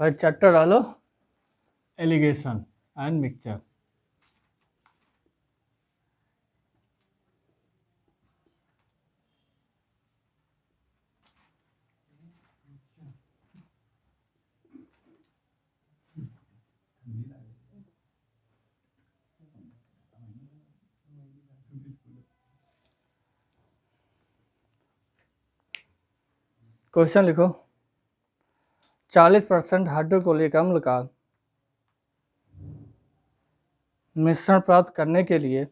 भाई चैप्टर डालो allegation and mixture. Question लिखो। 40% हाइड्रोक्लोरिक अम्ल का मिश्रण प्राप्त करने के लिए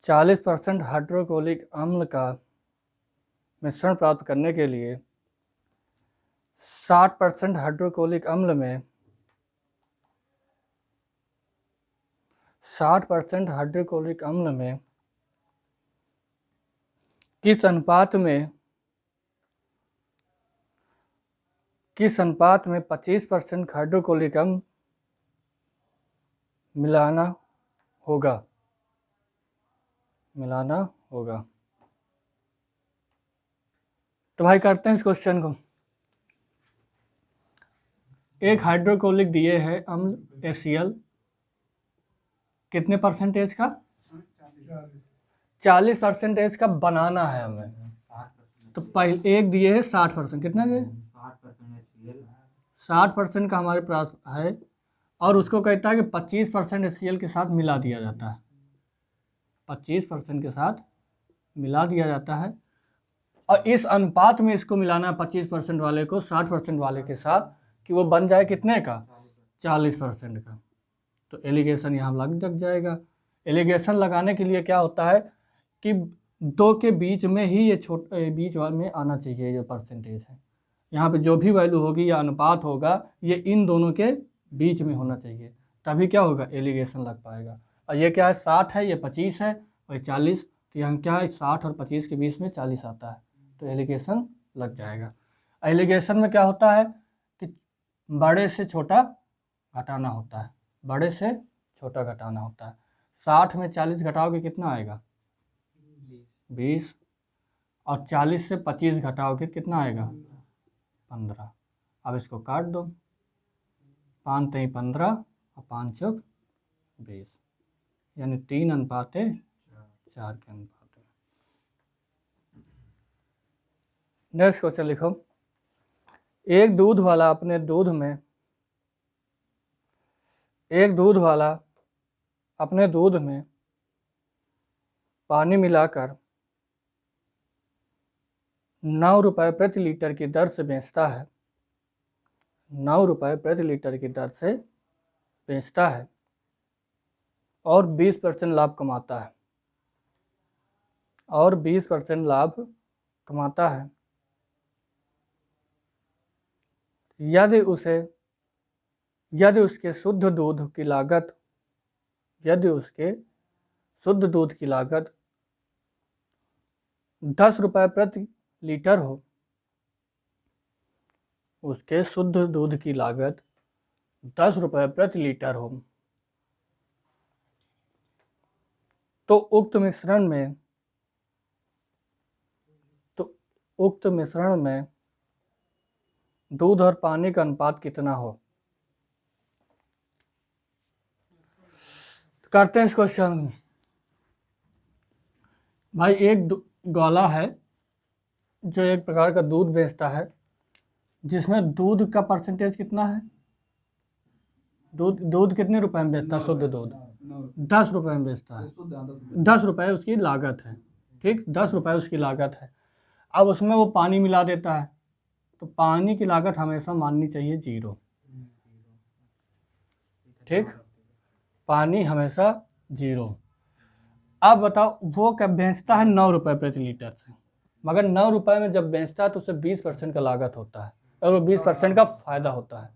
40% हाइड्रोक्लोरिक अम्ल का मिश्रण प्राप्त करने के लिए 60% हाइड्रोक्लोरिक अम्ल में 60% हाइड्रोक्लोरिक अम्ल में किस अनुपात में 25% हाइड्रोक्लोरिक अम्ल मिलाना होगा। तो भाई करते हैं इस क्वेश्चन को। एक हाइड्रोक्लोरिक दिए है अम्ल HCl कितने परसेंटेज का? 40% का बनाना है हमें। तो पहले एक दिए है 60%, कितना दिए? 60% का हमारे पास है और उसको कहता है कि 25% HCl के साथ मिला दिया जाता है। 25% के साथ मिला दिया जाता है और इस अनुपात में इसको मिलाना है 25% वाले को 60% वाले के साथ कि वो बन जाए कितने का? 40% का। तो एलिगेशन यहाँ लग जाएगा। एलिगेशन लगाने के लिए क्या होता है कि दो के बीच में ही ये बीच वाले में आना चाहिए। जो परसेंटेज है यहाँ पे जो भी वैल्यू होगी या अनुपात होगा ये इन दोनों के बीच में होना चाहिए, तभी क्या होगा? एलिगेशन लग पाएगा। और ये क्या है? 60 है, ये 25 है और 40, तो यहाँ क्या है? 60 और 25 के बीच में 40 आता है, तो एलिगेशन लग जाएगा। एलिगेशन में क्या होता है कि बड़े से छोटा घटाना होता है, बड़े से छोटा घटाना होता है। 60 में 40 घटाओगे कितना आएगा? 20। और 40 से 25 घटाओगे कितना आएगा? 15। अब इसको काट दो, 5 3 15 और 5 चौक 20, यानी 3:4 के अनुपात में। नेक्स्ट क्वेश्चन लिखो। एक दूध वाला अपने दूध में पानी मिलाकर 9 रुपये प्रति लीटर की दर से बेचता है। 9 रुपये प्रति लीटर की दर से बेचता है और 20% लाभ कमाता है। यदि उसके शुद्ध दूध की लागत 10 रुपये प्रति लीटर हो, उसके शुद्ध दूध की लागत 10 रुपये प्रति लीटर हो, तो उक्त मिश्रण में दूध और पानी का अनुपात कितना हो? करते हैं इस क्वेश्चन। भाई एक गौला है जो एक प्रकार का दूध बेचता है, जिसमें दूध का परसेंटेज कितना है? दूध कितने रुपए में बेचता है? शुद्ध दूध 10 रुपए में बेचता है। 10 रुपये उसकी लागत है, ठीक, 10 रुपये उसकी लागत है। अब उसमें वो पानी मिला देता है, तो पानी की लागत हमेशा माननी चाहिए 0, ठीक, पानी हमेशा 0। अब बताओ वो क्या बेचता है? 9 रुपये प्रति लीटर से, मगर 9 रुपये में जब बेचता है तो उसे 20% का लागत होता है और वो 20% का फायदा होता है,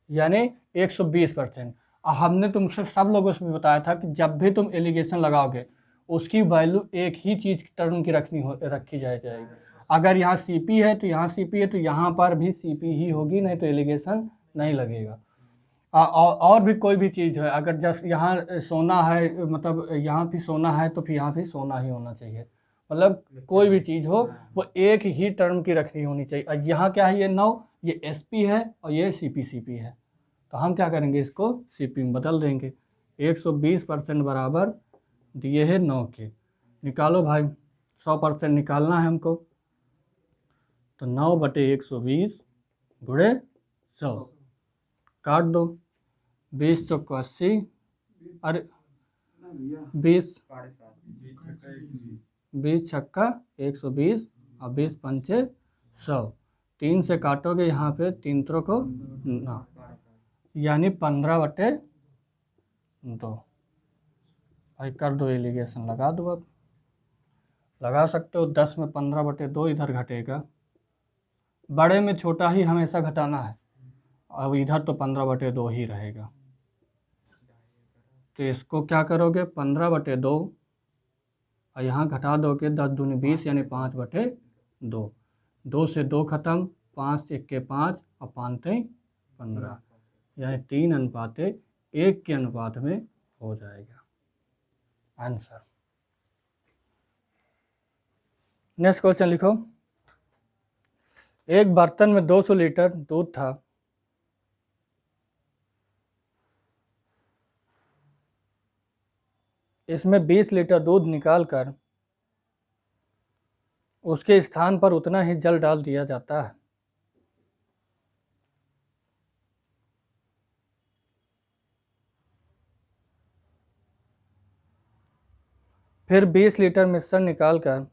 यानी 120%। और हमने तुमसे सब लोगों से भी बताया था कि जब भी तुम एलिगेशन लगाओगे उसकी वैल्यू एक ही चीज़ टर्म की रखी जाएगी। अगर यहाँ CP है तो यहाँ CP है तो यहाँ पर भी CP ही होगी, नहीं तो एलिगेशन नहीं लगेगा। और भी कोई भी चीज़ है, अगर जस्ट यहाँ सोना है, मतलब यहाँ भी सोना है तो फिर यहाँ भी सोना ही होना चाहिए। मतलब कोई भी चीज़ हो वो एक ही टर्म की रखनी होनी चाहिए। और यहाँ क्या है? ये 9, ये SP है और ये CP है, तो हम क्या करेंगे, इसको CP में बदल देंगे। 120% बराबर दिए है 9 के, निकालो भाई, 100% निकालना है हमको, तो 9/120 गुणे 100, काट दो, 20 चौको 80, अरे 20 छक्का 120 और 20 पंचे 100, 3 से काटोगे यहाँ पे 3 को 9, यानी 15/2। भाई कर दो एलिगेशन, लगा दो, अब लगा सकते हो। 10 में 15/2 इधर घटेगा, बड़े में छोटा ही हमेशा घटाना है, अब इधर तो 15/2 ही रहेगा, तो इसको क्या करोगे 15/2 और यहाँ घटा दोगे 10 दूनी 20 यानी 5/2, 2 से 2 खत्म, 5 1 5 और 5 15, यानी 3:1 के अनुपात में हो जाएगा आंसर। नेक्स्ट क्वेश्चन लिखो। एक बर्तन में 200 लीटर दूध था, इसमें 20 लीटर दूध निकालकर उसके स्थान पर उतना ही जल डाल दिया जाता है, फिर 20 लीटर मिश्रण निकालकर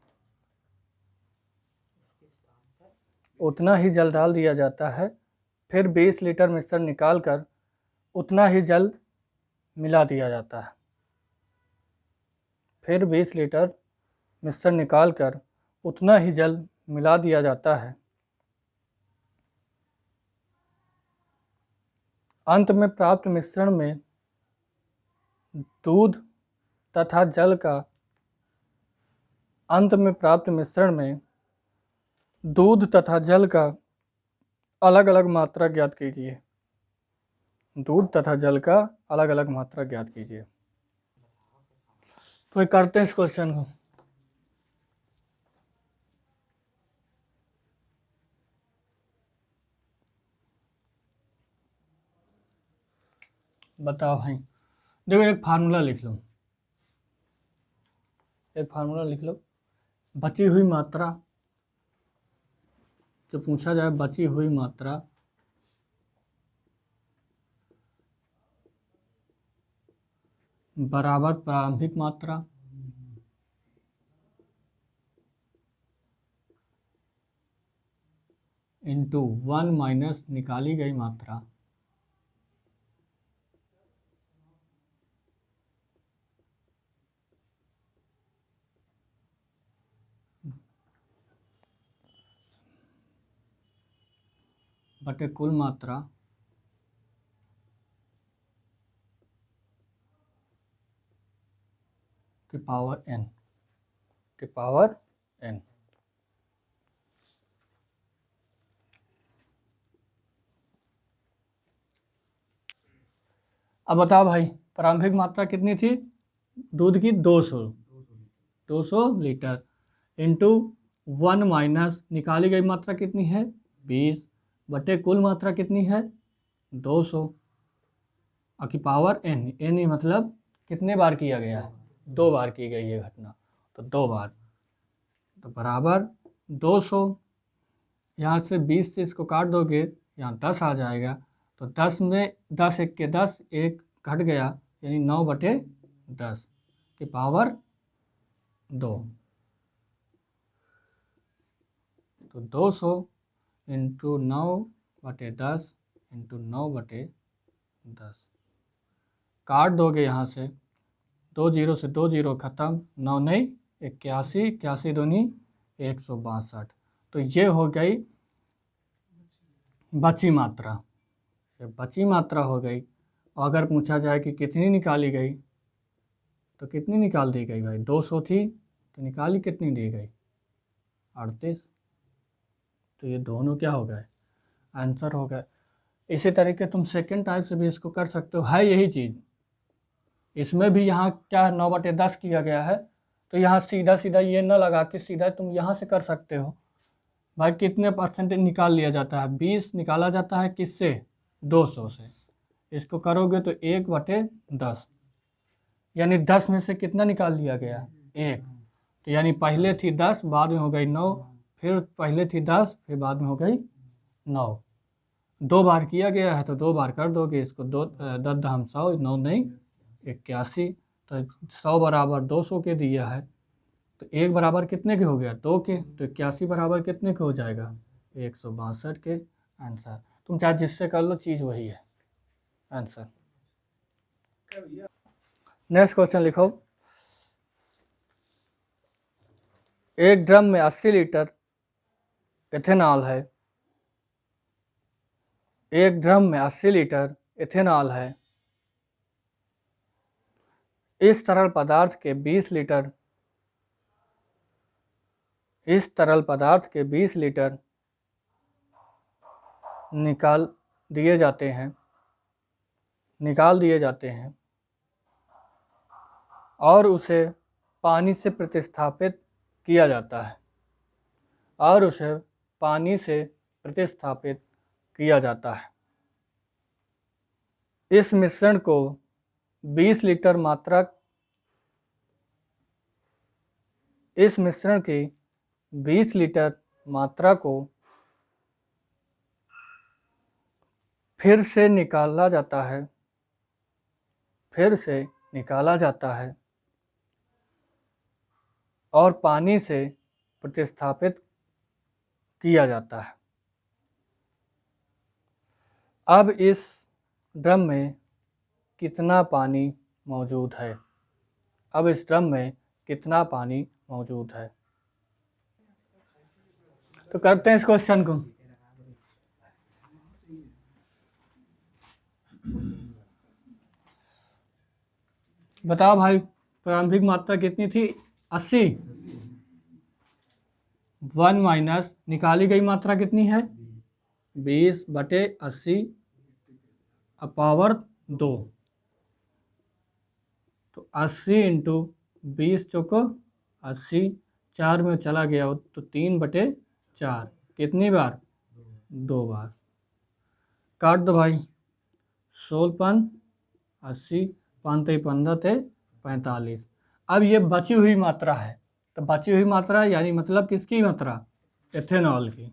उतना ही जल डाल दिया जाता है, फिर 20 लीटर मिश्रण निकालकर उतना ही जल मिला दिया जाता है, फिर 20 लीटर मिश्रण निकालकर उतना ही जल मिला दिया जाता है, अंत में प्राप्त मिश्रण में दूध तथा जल का अलग अलग मात्रा ज्ञात कीजिए। दूध तथा जल का अलग अलग मात्रा ज्ञात कीजिए। तो करते हैं इस क्वेश्चन को। बताओ भाई, देखो एक फार्मूला लिख लो, बची हुई मात्रा, जो पूछा जाए बची हुई मात्रा बराबर प्रारंभिक मात्रा इंटू 1 माइनस निकाली गई मात्रा बटे कुल मात्रा के पावर n। अब बताओ भाई, प्रारंभिक मात्रा कितनी थी दूध की, 200 लीटर इंटू 1 माइनस निकाली गई मात्रा कितनी है 20 बटे कुल मात्रा कितनी है 200 की पावर n मतलब कितने बार किया गया है, 2 बार की गई है घटना, तो 2 बार, तो बराबर 200, यहाँ से 20 से इसको काट दोगे यहाँ 10 आ जाएगा, तो 10 में 10 1 के 10, 1 घट गया यानी 9/10 की पावर 2, तो 200 इंटू 9/10 इंटू 9/10, काट दोगे यहाँ से 2 0 से 2 0 खत्म, 9 नहीं 81, 81 दूनी 162, तो ये हो गई बची मात्रा। बची मात्रा हो गई, और अगर पूछा जाए कि कितनी निकाली गई, तो कितनी निकाल दी गई भाई, 200 थी तो निकाली कितनी दी गई 38, तो ये दोनों क्या हो गए आंसर हो गए। इसी तरीके तुम सेकेंड टाइप से भी इसको कर सकते हो, है यही चीज़, इसमें भी यहाँ क्या 9/10 किया गया है, तो यहाँ सीधा सीधा ये न लगा के सीधा तुम यहाँ से कर सकते हो भाई कितने परसेंटेज निकाल लिया जाता है? 20 निकाला जाता है किससे? 200 से। इसको करोगे तो 1/10, यानी 10 में से कितना निकाल लिया गया? 1। तो यानी पहले थी 10, बाद में हो गई 9, फिर पहले थी 10, फिर बाद में हो गई 9। 2 बार किया गया है तो 2 बार कर दोगे इसको। 10 दहम 100, 9 नहीं 81। तो 100 बराबर 200 के दिया है, तो 1 बराबर कितने के हो गया? 2 के। तो 81 बराबर कितने के हो जाएगा? 162 के। आंसर। तुम चाहे जिससे कर लो, चीज़ वही है। आंसर। नेक्स्ट क्वेश्चन लिखो। एक ड्रम में 80 लीटर इथेनॉल है। एक ड्रम में 80 लीटर इथेनॉल है। इस तरल पदार्थ के 20 लीटर निकाल दिए जाते हैं और उसे पानी से प्रतिस्थापित किया जाता है। इस मिश्रण को 20 लीटर मात्रा को फिर से निकाला जाता है और पानी से प्रतिस्थापित किया जाता है। अब इस ड्रम में कितना पानी मौजूद है? तो करते हैं इस क्वेश्चन को। बताओ भाई, प्रारंभिक मात्रा कितनी थी? 80। 1 माइनस निकाली गई मात्रा कितनी है? 20/80 पावर 2। तो 80 इंटू 20 चौको 80, 4 में चला गया तो 3/4। कितनी बार? 2 बार। काट दो भाई। 16 80, 5 15 थे 45। अब ये बची हुई मात्रा है, तो बची हुई मात्रा यानी मतलब किसकी मात्रा? एथेनॉल की।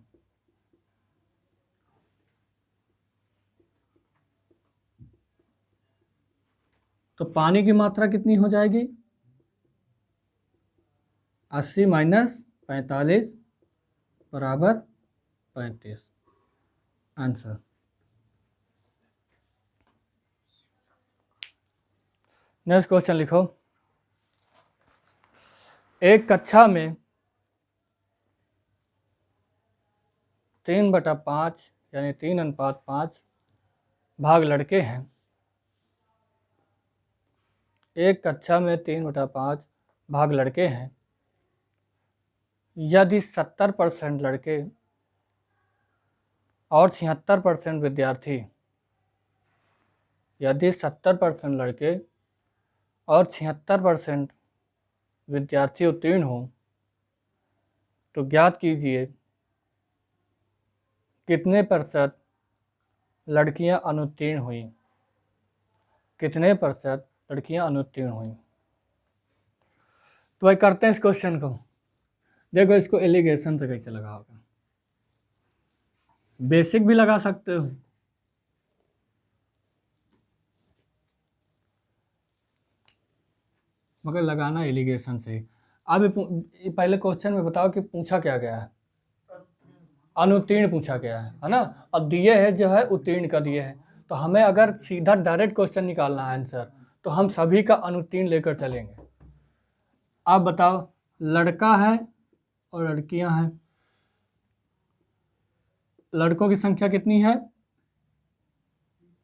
तो पानी की मात्रा कितनी हो जाएगी? 80 माइनस 45 बराबर 35। आंसर। नेक्स्ट क्वेश्चन लिखो। एक कक्षा में 3/5 यानी 3:5 भाग लड़के हैं। एक कक्षा में 3/5 भाग लड़के हैं। यदि 70% लड़के और 76% विद्यार्थी, यदि 70% लड़के और 76% विद्यार्थी उत्तीर्ण हो, तो ज्ञात कीजिए कितने प्रतिशत लड़कियां अनुत्तीर्ण हुई? तो भाई करते हैं इस क्वेश्चन को। देखो इसको एलिगेशन से कैसे लगाओगे। बेसिक भी लगा सकते हो, मगर लगाना एलिगेशन से। अब पहले क्वेश्चन में बताओ कि पूछा क्या गया है? अनुत्तीर्ण पूछा गया है ना। अब दिए है जो है उत्तीर्ण का दिए है, तो हमें अगर सीधा डायरेक्ट क्वेश्चन निकालना है आंसर, तो हम सभी का अनुत्तीर्ण लेकर चलेंगे। आप बताओ, लड़का है और लड़कियां हैं। लड़कों की संख्या कितनी है?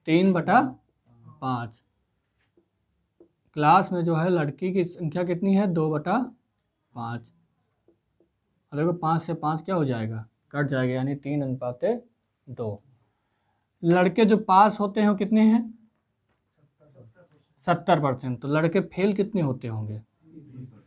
3/5। क्लास में जो है लड़की की संख्या कितनी है? 2/5। और देखो 5 से 5 क्या हो जाएगा? कट जाएगा, यानी 3:2। लड़के जो पास होते हैं वो कितने हैं? 70%। तो लड़के फेल कितने होते होंगे?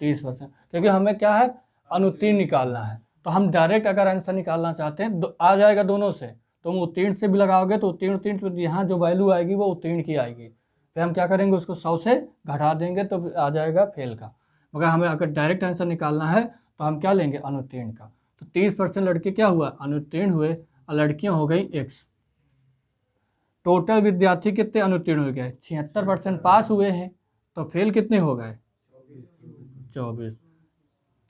30%। क्योंकि हमें क्या है? अनुत्तीर्ण निकालना है, तो हम डायरेक्ट अगर आंसर निकालना चाहते हैं तो आ जाएगा दोनों से, तुम उत्तीर्ण से भी लगाओगे तो उत्तीर्ण तो यहाँ जो वैल्यू आएगी वो उत्तीर्ण की आएगी, फिर हम क्या करेंगे उसको 100 से घटा देंगे तो आ जाएगा फेल का। मगर हमें अगर डायरेक्ट आंसर निकालना है तो हम क्या लेंगे, अनुत्तीर्ण का। तो 30% लड़के क्या हुआ, अनुत्तीर्ण हुए, और लड़कियां हो गई x। टोटल विद्यार्थी कितने अनुत्तीर्ण हो गए, 76% पास हुए हैं, तो फेल कितने हो गए, 24।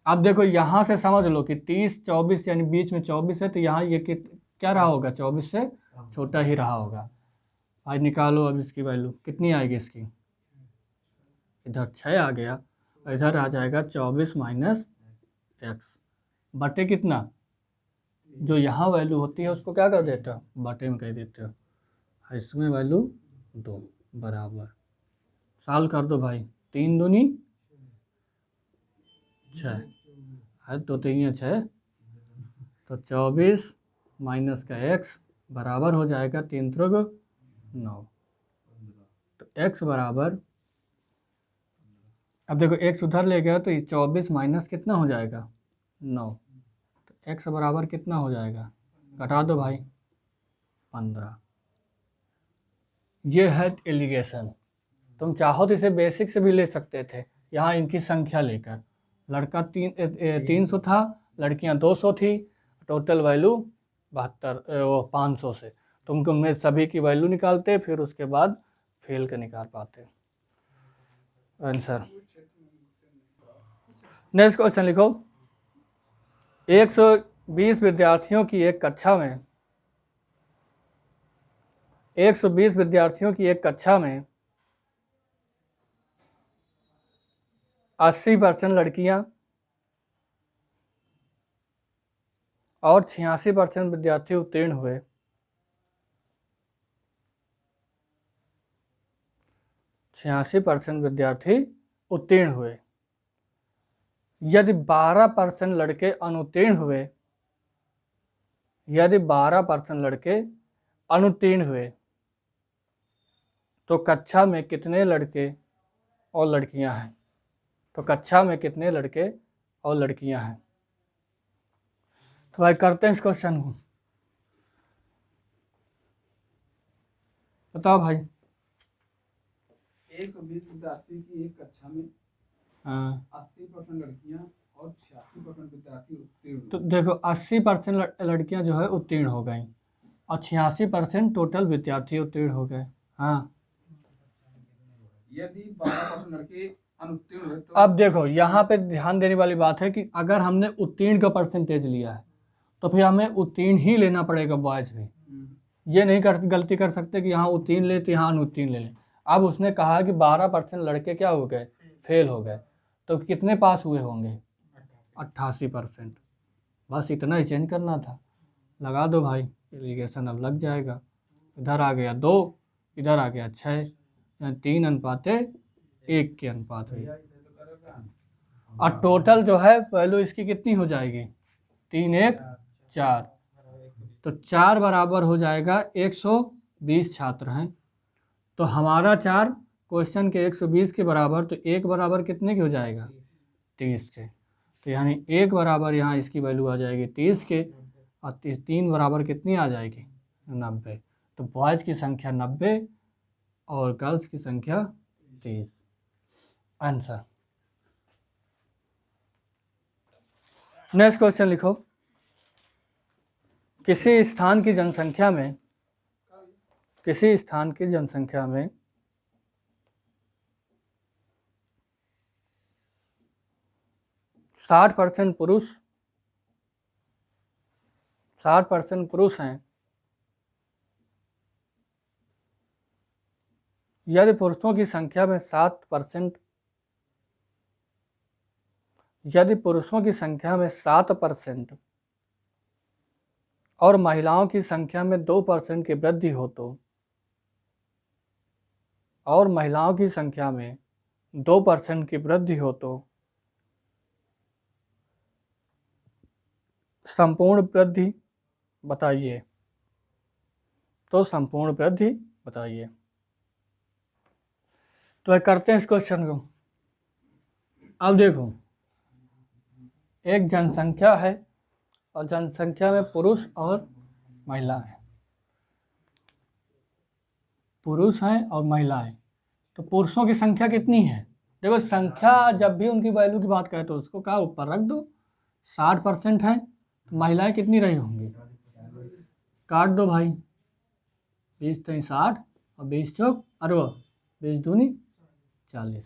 अब देखो यहाँ से समझ लो कि 30 24 यानी बीच में 24 है, तो यहाँ ये क्या रहा होगा, 24 से छोटा ही रहा होगा। आज निकालो अब इसकी वैल्यू कितनी आएगी इसकी, इधर 6 आ गया, इधर आ जाएगा 24 माइनस एक्स बटे कितना, जो यहाँ वैल्यू होती है उसको क्या कर देते हो, बटे में कह देते हो, इसमें वैल्यू 2 बराबर, साल कर दो भाई, 3 दूनी 6 है, तो 3 6, तो 24 माइनस का x बराबर हो जाएगा 3 3 9। तो x बराबर, अब देखो x उधर ले गया तो 24 माइनस कितना हो जाएगा 9, तो x बराबर कितना हो जाएगा, घटा दो भाई 15। ये है एलिगेशन। तुम चाहो तो इसे बेसिक से भी ले सकते थे, यहाँ इनकी संख्या लेकर, लड़का 300 था, लड़कियाँ 200 थी, टोटल वैल्यू 500 से तुम उनमें सभी की वैल्यू निकालते, फिर उसके बाद फेल का निकाल पाते आंसर। नेक्स्ट क्वेश्चन लिखो, 120 विद्यार्थियों की एक कक्षा में 120 विद्यार्थियों की एक कक्षा में 80% लड़कियां और 86% विद्यार्थी उत्तीर्ण हुए। 86% विद्यार्थी उत्तीर्ण हुए। यदि 12% लड़के अनुत्तीर्ण हुए, यदि 12% लड़के अनुत्तीर्ण हुए, तो कक्षा में कितने लड़के और लड़कियां हैं, तो कक्षा में कितने लड़के और लड़कियां हैं। तो भाई करते हैं इस क्वेश्चन को, बताओ भाई। 120 विद्यार्थी की एक कक्षा में 80% लड़कियां और 86% विद्यार्थी उत्तीर्ण। तो देखो 80% लड़कियां जो है उत्तीर्ण हो गई और 86% टोटल विद्यार्थी उत्तीर्ण हो गए। हाँ, यदि 12% लड़के अनुत्तीर्ण हुए तो अब देखो यहाँ पे ध्यान देने वाली बात है कि अगर हमने उत्तीर्ण का परसेंटेज लिया है तो फिर हमें उत्तीर्ण ही लेना पड़ेगा बॉयज भी। ये नहीं गलती कर सकते कि यहाँ उत्तीर्ण ले तो यहाँ अनुत्तीर्ण ले लें। अब उसने कहा कि 12% लड़के क्या हो गए, फेल हो गए, तो कितने पास हुए होंगे, 88%। बस इतना ही चेंज करना था, लगा दो भाई, एलिगेशन अब लग जाएगा। इधर आ गया 2, इधर आ गया 6, 3 अनुपात 1 के अनुपात हुई। और टोटल जो है वैल्यू इसकी कितनी हो जाएगी, 3 1 4, तो 4 बराबर हो जाएगा 120 छात्र हैं, तो हमारा 4 क्वेश्चन के 120 के बराबर, तो 1 बराबर कितने की हो जाएगा, 30 के। तो यानी 1 बराबर यहाँ इसकी वैल्यू आ जाएगी 30 के, और 3 बराबर कितनी आ जाएगी, 90। तो बॉयज़ की संख्या 90 और गर्ल्स की संख्या 30। आंसर। नेक्स्ट क्वेश्चन लिखो, किसी स्थान की जनसंख्या में 60% पुरुष हैं, यदि पुरुषों की संख्या में 7% और महिलाओं की संख्या में 2% की वृद्धि हो तो, और महिलाओं की संख्या में 2% की वृद्धि हो तो संपूर्ण वृद्धि बताइए। तो संपूर्ण वृद्धि बताइए। तो करते हैं इस क्वेश्चन को। अब देखो, एक जनसंख्या है और जनसंख्या में पुरुष और महिला हैं, पुरुष हैं और महिला हैं। तो पुरुषों की संख्या कितनी है? देखो संख्या जब भी उनकी वैल्यू की बात करें तो उसको क्या ऊपर रख दो, 60% है, तो महिलाएं कितनी रही होंगी? काट दो भाई, 20 3 60 और 20 चौक 60, 20 दूनी 40।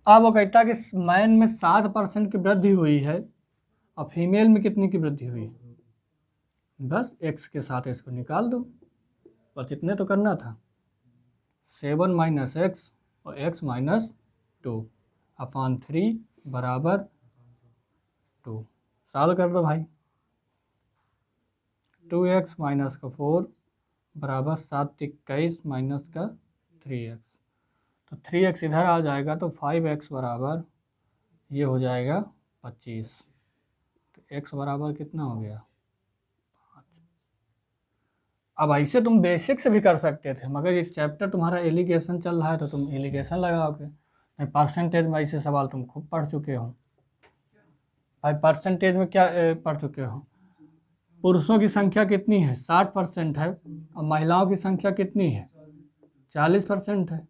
अब वो कहता है कि मैन में 7% की वृद्धि हुई है और फीमेल में कितनी की वृद्धि हुई? बस x के साथ इसको निकाल दो, बस इतने तो करना था। 7 माइनस एक्स और x माइनस 2/3 बराबर 2। सॉल्व कर दो भाई। 2x माइनस का 4 बराबर 7 21 माइनस का 3x, तो 3x इधर आ जाएगा तो 5x बराबर ये हो जाएगा 25। तो x बराबर कितना हो गया? 5। अब ऐसे तुम बेसिक से भी कर सकते थे, मगर ये चैप्टर तुम्हारा एलिगेशन चल रहा है तो तुम एलिगेशन लगाओगे। नहीं, परसेंटेज में ऐसे सवाल तुम खूब पढ़ चुके हो भाई। परसेंटेज में क्या पढ़ चुके हो? पुरुषों की संख्या कितनी है? 60% है, और महिलाओं की संख्या कितनी है? 40% है।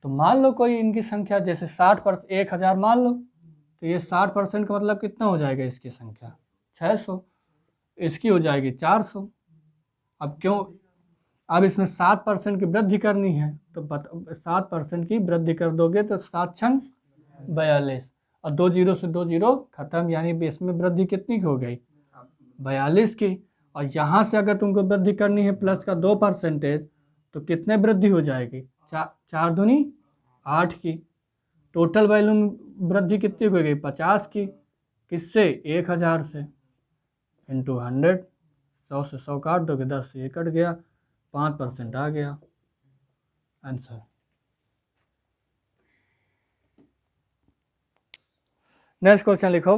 तो मान लो कोई इनकी संख्या जैसे 60%, 1000 मान लो, तो ये 60% का मतलब कितना हो जाएगा? इसकी संख्या 600, इसकी हो जाएगी 400। अब क्यों? अब इसमें 7% की वृद्धि करनी है, तो 7% की वृद्धि कर दोगे तो 7 छंग 42, और 2 जीरो से 2 जीरो खत्म, यानी इसमें वृद्धि कितनी की हो गई? 42 की। और यहाँ से अगर तुमको वृद्धि करनी है प्लस का 2%, तो कितने वृद्धि हो जाएगी? 4 दूनी 8 की। टोटल वैल्यू में वृद्धि कितनी हो गई? 50 की। किससे? 1000 से, इंटू 100। 100 से 100 काट दोगे, 10 से ये कट गया, 5% आ गया आंसर। नेक्स्ट क्वेश्चन लिखो।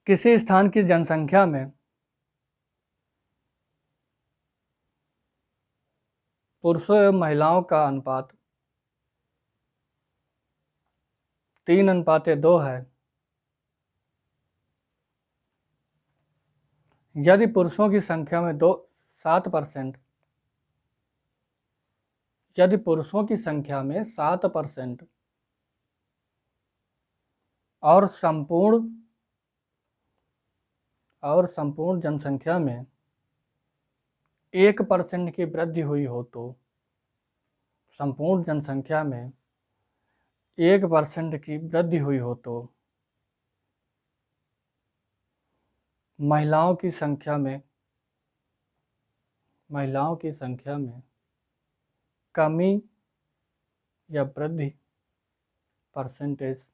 किसी स्थान की जनसंख्या में पुरुषों एवं महिलाओं का अनुपात 3:2 है। यदि पुरुषों की संख्या में 7%, यदि पुरुषों की संख्या में 7% और संपूर्ण जनसंख्या में 1% की वृद्धि हुई हो, तो संपूर्ण जनसंख्या में 1% की वृद्धि हुई हो तो महिलाओं की संख्या में कमी या वृद्धि परसेंटेज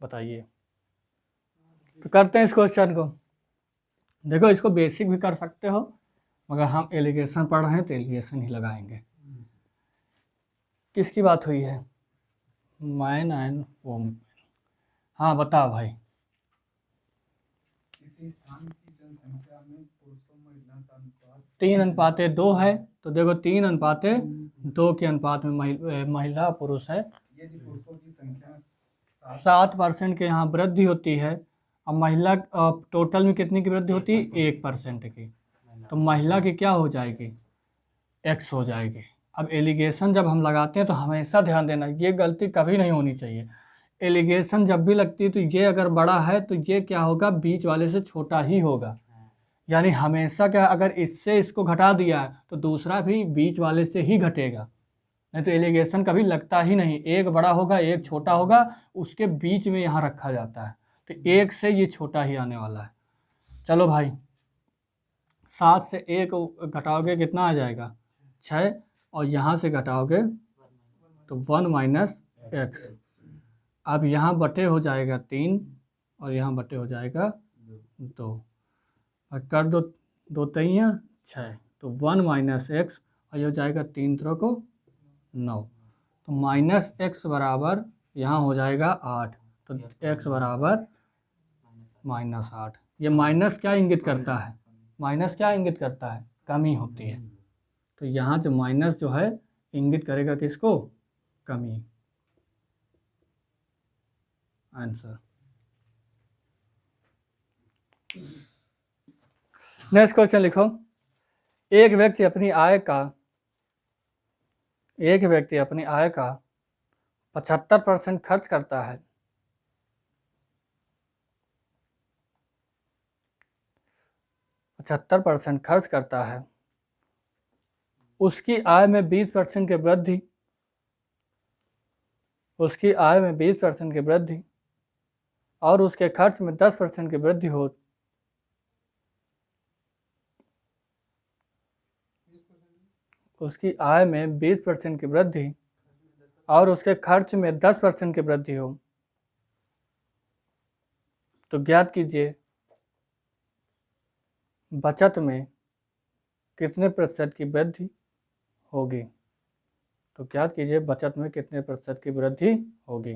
बताइए। तो करते हैं इस क्वेश्चन को। देखो इसको बेसिक भी कर सकते हो, मगर हम एलिगेशन पढ़ रहे हैं तो एलिगेशन ही लगाएंगे। किसकी बात हुई है? Man and women. हाँ बताओ भाई। किसी स्थान की जनसंख्या में पुरुषों महिला का अनुपात 3:2 है, तो देखो 3:2 के अनुपात में महिला पुरुष है। यदि पुरुषों की संख्या 7% के यहाँ वृद्धि होती है, और महिला टोटल में कितनी की वृद्धि होती है? 1% की। तो महिला की क्या हो जाएगी? x हो जाएगी। अब एलिगेशन जब हम लगाते हैं तो हमेशा ध्यान देना, ये गलती कभी नहीं होनी चाहिए। एलिगेशन जब भी लगती है तो ये अगर बड़ा है तो ये क्या होगा? बीच वाले से छोटा ही होगा। यानी हमेशा क्या, अगर इससे इसको घटा दिया है तो दूसरा भी बीच वाले से ही घटेगा, नहीं तो एलिगेशन कभी लगता ही नहीं। एक बड़ा होगा, एक छोटा होगा, उसके बीच में यहाँ रखा जाता है, तो एक से ये छोटा ही आने वाला है। चलो भाई, 7 से 1 घटाओगे कितना आ जाएगा? 6, और यहाँ से घटाओगे तो 1 माइनस एक्स। अब यहाँ बटे हो जाएगा 3, और यहाँ बटे हो जाएगा 2, और कर दो 2 3 6, तो 1 माइनस एक्स, और ये हो जाएगा 3 3 को 9, तो माइनस एक्स बराबर यहाँ हो जाएगा 8, तो एक्स बराबर -8। ये माइनस क्या इंगित करता है? माइनस क्या इंगित करता है? कमी होती है। तो यहाँ जो माइनस जो है इंगित करेगा किसको? कमी। आंसर। नेक्स्ट क्वेश्चन लिखो। एक व्यक्ति अपनी आय का 75% खर्च करता है। 75% खर्च करता है। उसकी आय में 20% की वृद्धि, और उसके खर्च में 10% की वृद्धि हो, उसकी आय में 20% की वृद्धि और उसके खर्च में 10% की वृद्धि हो, तो ज्ञात कीजिए बचत में कितने प्रतिशत की वृद्धि होगी। तो ज्ञात कीजिए बचत में कितने प्रतिशत की वृद्धि होगी।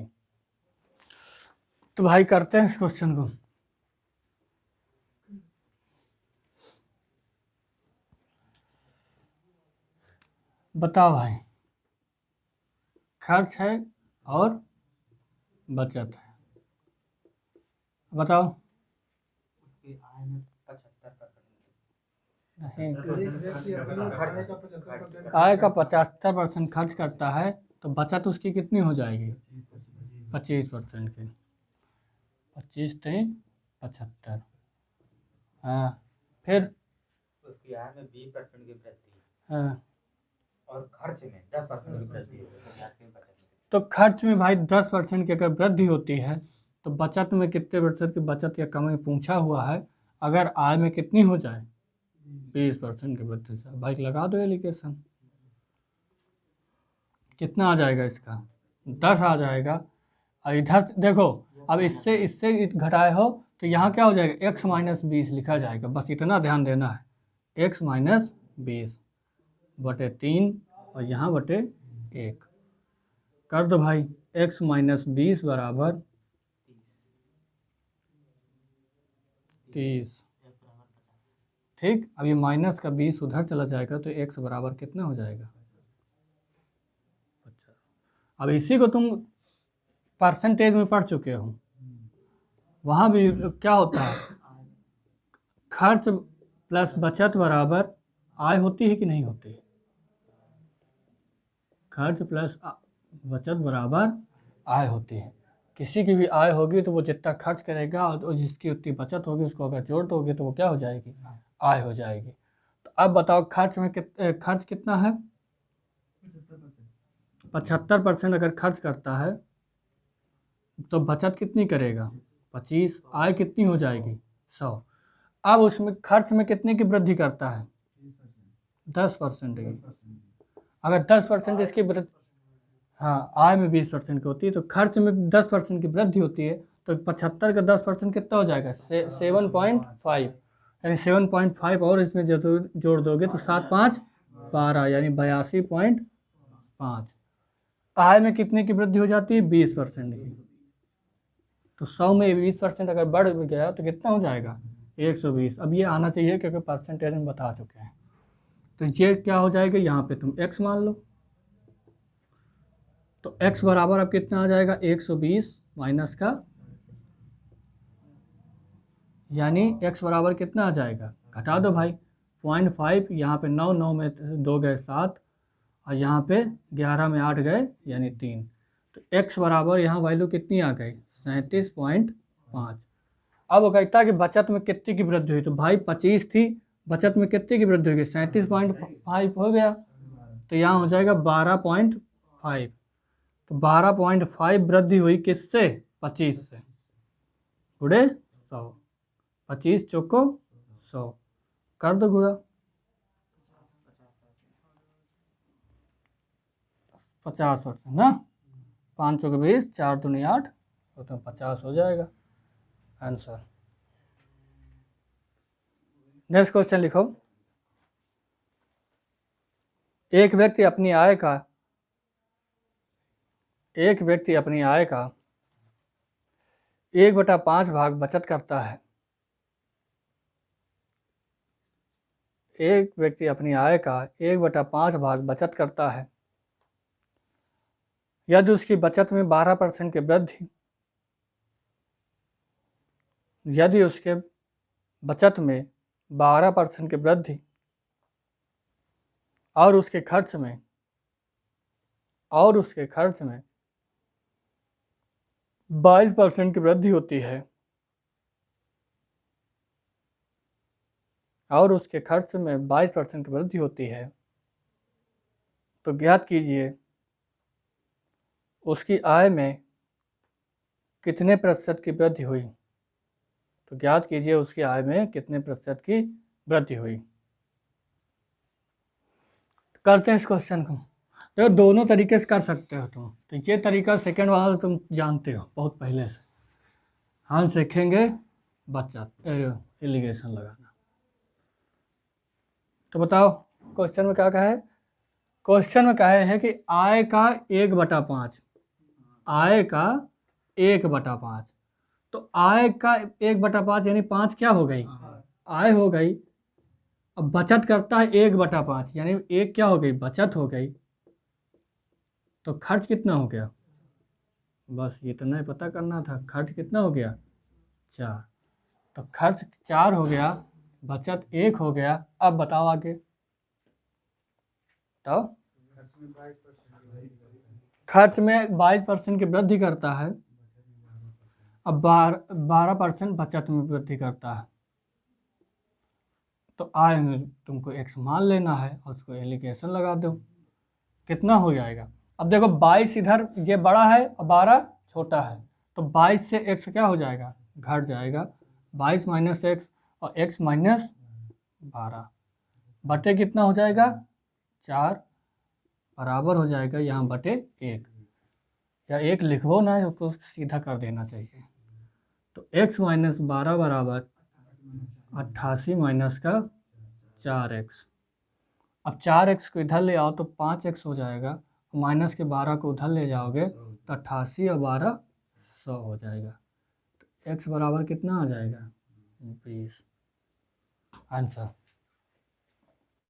तो भाई करते हैं इस क्वेश्चन को। बताओ भाई, खर्च है और बचत है, बताओ। उसकी आय में 75% नहीं, खर्च आय का 75% खर्च करता है तो बचत उसकी कितनी हो जाएगी? 25% की। 25 × 75। हाँ, फिर उसकी आय में 20% की वृद्धि हाँ, और खर्च में 10% की वृद्धि होगी। तो खर्च में भाई 10% की अगर वृद्धि होती है तो बचत में कितने प्रतिशत की बचत या कमी पूछा हुआ है। अगर आय में कितनी हो जाए 20% की वृद्धि से, भाई लगा दो एलिगेशन। कितना आ जाएगा इसका? 10 आ जाएगा। और इधर देखो, अब इससे इससे घटाए हो तो यहाँ क्या हो जाएगा? x - 20 लिखा जाएगा। बस इतना ध्यान देना है, x - 20 बटे 3 और यहाँ बटे 1 कर दो भाई। x - 20 बराबर 30। ठीक, अब ये माइनस का 20 उधर चला जाएगा तो x बराबर कितना हो जाएगा? 50। अब इसी को तुम परसेंटेज में पढ़ चुके हो, वहाँ भी क्या होता है? खर्च प्लस बचत बराबर आय होती है कि नहीं होती? खर्च प्लस बचत बराबर आय होती है। किसी की भी आय होगी तो वो जितना खर्च करेगा और जिसकी उतनी बचत होगी उसको अगर जोड़ दोगे तो वो क्या हो जाएगी? आय हो जाएगी। तो अब बताओ खर्च में खर्च कितना है? 75% अगर खर्च करता है तो बचत कितनी करेगा? 25। आय कितनी हो जाएगी? 100। अब उसमें खर्च में कितने की वृद्धि करता है? 10% की। अगर 10% इसकी वृद्धि, हाँ, आय में 20% की होती है तो खर्च में 10% की वृद्धि होती है, तो 75 का 10% कितना हो जाएगा? 7.5। यानी 7.5 और इसमें जोड़ दोगे तो 7 × 5 = 12, यानी 82.5। आय में कितने की वृद्धि हो जाती है? 20% की। तो 100 में 20% अगर बढ़ गया तो कितना हो जाएगा? 120। अब ये आना चाहिए क्योंकि परसेंटेज में बता चुके हैं। तो ये क्या हो जाएगा? यहाँ पे तुम x मान लो, तो x बराबर अब कितना आ जाएगा? 120 माइनस का, यानी x बराबर कितना आ जाएगा? घटा दो भाई, 0.5। यहाँ पे 9, 9 में 2 गए 7, और यहाँ पे 11 में 8 गए यानी 3। तो x बराबर यहाँ वैल्यू कितनी आ गई? 37.5। अब वो कहता है कि बचत में कितनी की वृद्धि हुई, तो भाई 25 थी, बचत में कितनी की वृद्धि होगी? 37.5 हो गया, तो यहाँ हो जाएगा 12.5। तो 12.5 वृद्धि हुई किससे? 25 से। गुड़े 100, 25 चौको 100, कर दो गुड़ा। 50% ना, 5 चौके 20, 4 दूनी 8, तो 50 हो जाएगा आंसर। नेक्स्ट क्वेश्चन लिखो। एक व्यक्ति अपनी आय का 1/5 भाग बचत करता है। एक व्यक्ति अपनी आय का 1/5 भाग बचत करता है। यदि उसकी बचत में 12% की वृद्धि, यदि उसके बचत में 12% की वृद्धि और उसके खर्च में 22% की वृद्धि होती है तो ज्ञात कीजिए उसकी आय में कितने प्रतिशत की वृद्धि हुई। करते हैं इस क्वेश्चन को। तो दोनों तरीके से कर सकते हो तुम। तो ये तरीका सेकंड वाला तुम जानते हो बहुत पहले से। हम सीखेंगे बचत एलिगेशन लगाना। तो बताओ क्वेश्चन में क्या कहा है। क्वेश्चन में कहा है कि आय का 1/5, आय का 1/5। तो आय का 1/5 यानी 5 क्या हो गई, आय हो गई। अब बचत करता है 1/5 यानी 1 क्या हो गई, बचत हो गई। तो खर्च कितना हो गया, बस इतना ही पता करना था। खर्च कितना हो गया, 4। तो खर्च 4 हो गया, बचत 1 हो गया। अब बताओ आगे। तो खर्च में 22% की वृद्धि करता है। अब 12% बचत में वृद्धि करता है। तो आय में तुमको x मान लेना है और उसको एलिगेशन लगा दो, कितना हो जाएगा। अब देखो 22 इधर ये बड़ा है और 12 छोटा है, तो 22 से x क्या हो जाएगा, घट जाएगा। 22 माइनस x और x माइनस 12 बटे कितना हो जाएगा, 4 बराबर हो जाएगा यहाँ बटे 1। या 1 लिखो ना, उसको सीधा कर देना चाहिए। तो x माइनस 12 बराबर 88 माइनस का 4x। अब 4x को इधर ले आओ तो 5x हो जाएगा, माइनस के 12 को उधर ले जाओगे तो 88 और 12 100 हो जाएगा। तो x बराबर कितना आ जाएगा, 20। आंसर।